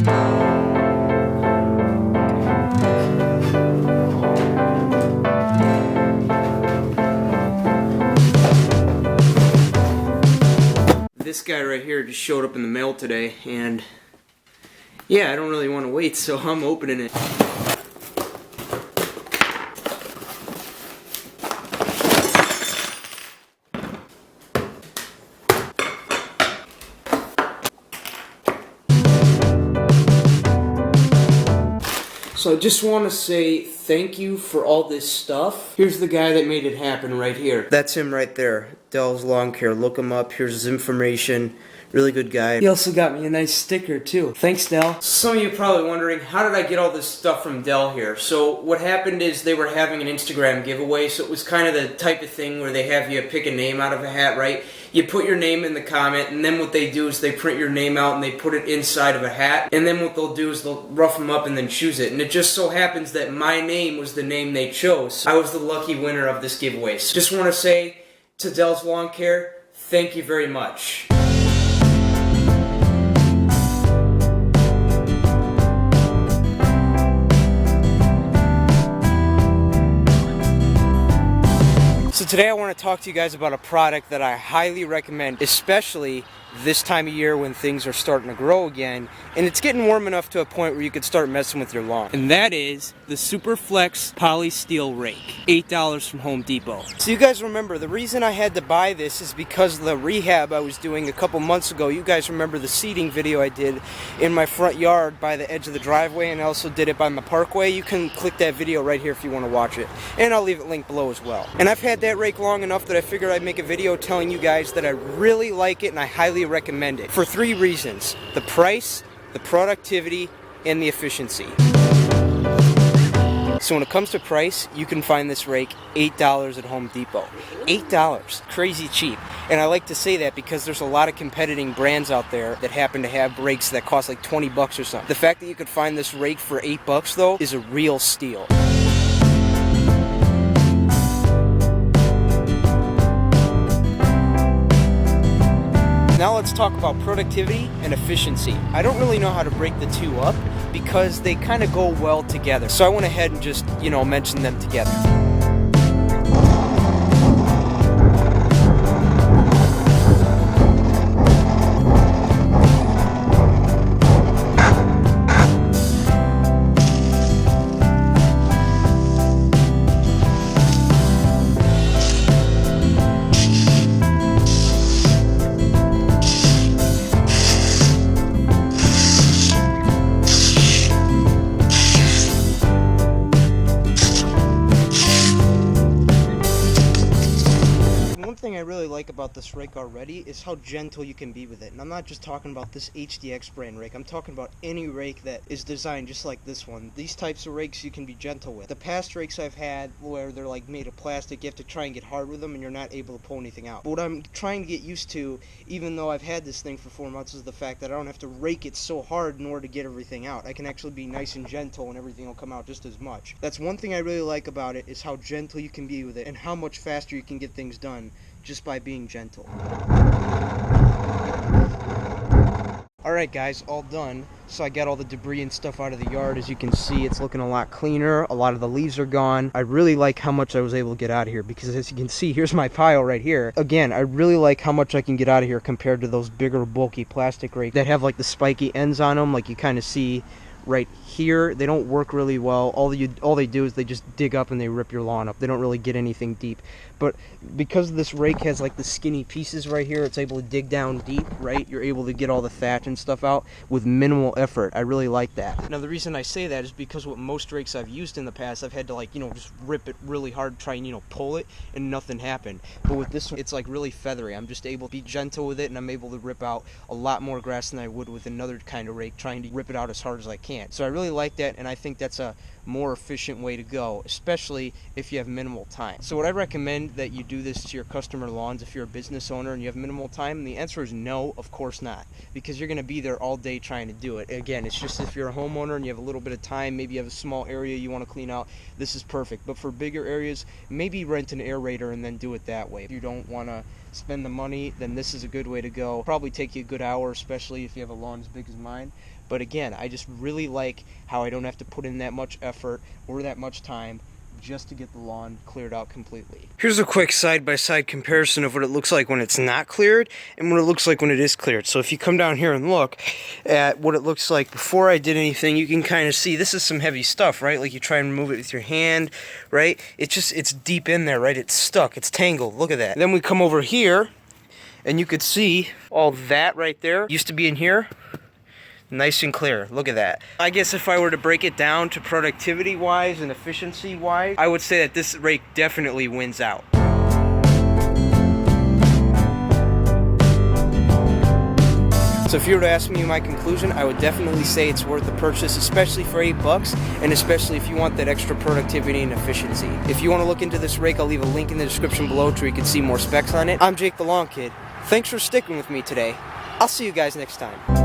This guy right here just showed up in the mail today, and yeah, I don't really want to wait, so I'm opening it. So I just want to say thank you for all this stuff. Here's the guy that made it happen right here. That's him right there, Dell's Lawn Care. Look him up. Here's his information. Really good guy. He also got me a nice sticker too. Thanks, Dell. Some of you are probably wondering, how did I get all this stuff from Dell here? So what happened is they were having an Instagram giveaway, so it was kind of the type of thing where they have you pick a name out of a hat, right? You put your name in the comment, and then what they do is they print your name out and they put it inside of a hat, and then what they'll do is they'll rough them up and then choose it. And it just so happens that my name was the name they chose. I was the lucky winner of this giveaway. So just want to say to Dell's Lawn Care, thank you very much. So today I want to talk to you guys about a product that I highly recommend, especially this time of year when things are starting to grow again and it's getting warm enough to a point where you could start messing with your lawn. And that is the Superflex Polysteel Rake, $8 from Home Depot. So you guys remember, the reason I had to buy this is because of the rehab I was doing a couple months ago. You guys remember the seeding video I did in my front yard by the edge of the driveway, and I also did it by my parkway. You can click that video right here if you want to watch it, and I'll leave it linked below as well. And I've had that rake long enough that I figured I'd make a video telling you guys that I really like it and I highly recommend it for 3 reasons: the price, the productivity, and the efficiency. So when it comes to price, you can find this rake $8 at Home Depot. $8, crazy cheap. And I like to say that because there's a lot of competing brands out there that happen to have rakes that cost like 20 bucks or something. The fact that you could find this rake for $8 though is a real steal. Now let's talk about productivity and efficiency. I don't really know how to break the two up because they kind of go well together. So I went ahead and just, mention them together. I really like about this rake already is how gentle you can be with it. And I'm not just talking about this HDX brand rake, I'm talking about any rake that is designed just like this one. These types of rakes you can be gentle with. The past rakes I've had where they're like made of plastic, you have to try and get hard with them and you're not able to pull anything out. But what I'm trying to get used to, even though I've had this thing for 4 months, is the fact that I don't have to rake it so hard in order to get everything out. I can actually be nice and gentle and everything will come out just as much. That's one thing I really like about it, is how gentle you can be with it and how much faster you can get things done just by being gentle. Alright guys, all done. So I got all the debris and stuff out of the yard. As you can see, it's looking a lot cleaner. A lot of the leaves are gone. I really like how much I was able to get out of here because, as you can see, here's my pile right here. Again, I really like how much I can get out of here compared to those bigger, bulky plastic rakes that have like the spiky ends on them, like you kind of see right here. They don't work really well. All they do is they just dig up and they rip your lawn up. They don't really get anything deep. But because this rake has like the skinny pieces right here, it's able to dig down deep, right? You're able to get all the thatch and stuff out with minimal effort. I really like that. Now the reason I say that is because with most rakes I've used in the past, I've had to like, just rip it really hard, try and, pull it, and nothing happened. But with this one, it's like really feathery. I'm just able to be gentle with it, and I'm able to rip out a lot more grass than I would with another kind of rake, trying to rip it out as hard as I can. So I really like that, and I think that's a more efficient way to go, especially if you have minimal time. So would I recommend that you do this to your customer lawns if you're a business owner and you have minimal time? And the answer is no, of course not, because you're going to be there all day trying to do it. Again, it's just if you're a homeowner and you have a little bit of time, maybe you have a small area you want to clean out, this is perfect. But for bigger areas, maybe rent an aerator and then do it that way. If you don't want to spend the money, then this is a good way to go. Probably take you a good hour, especially if you have a lawn as big as mine. But again, I just really like how I don't have to put in that much effort or that much time just to get the lawn cleared out completely. Here's a quick side-by-side comparison of what it looks like when it's not cleared and what it looks like when it is cleared. So if you come down here and look at what it looks like before I did anything, you can kind of see this is some heavy stuff, right? Like you try and remove it with your hand, right? It's deep in there, right? It's stuck, it's tangled. Look at that. Then we come over here and you could see all that right there used to be in here. Nice and clear. Look at that. I guess if I were to break it down to productivity-wise and efficiency-wise, I would say that this rake definitely wins out. So if you were to ask me my conclusion, I would definitely say it's worth the purchase, especially for $8, and especially if you want that extra productivity and efficiency. If you want to look into this rake, I'll leave a link in the description below so you can see more specs on it. I'm Jake the Lawn Kid. Thanks for sticking with me today. I'll see you guys next time.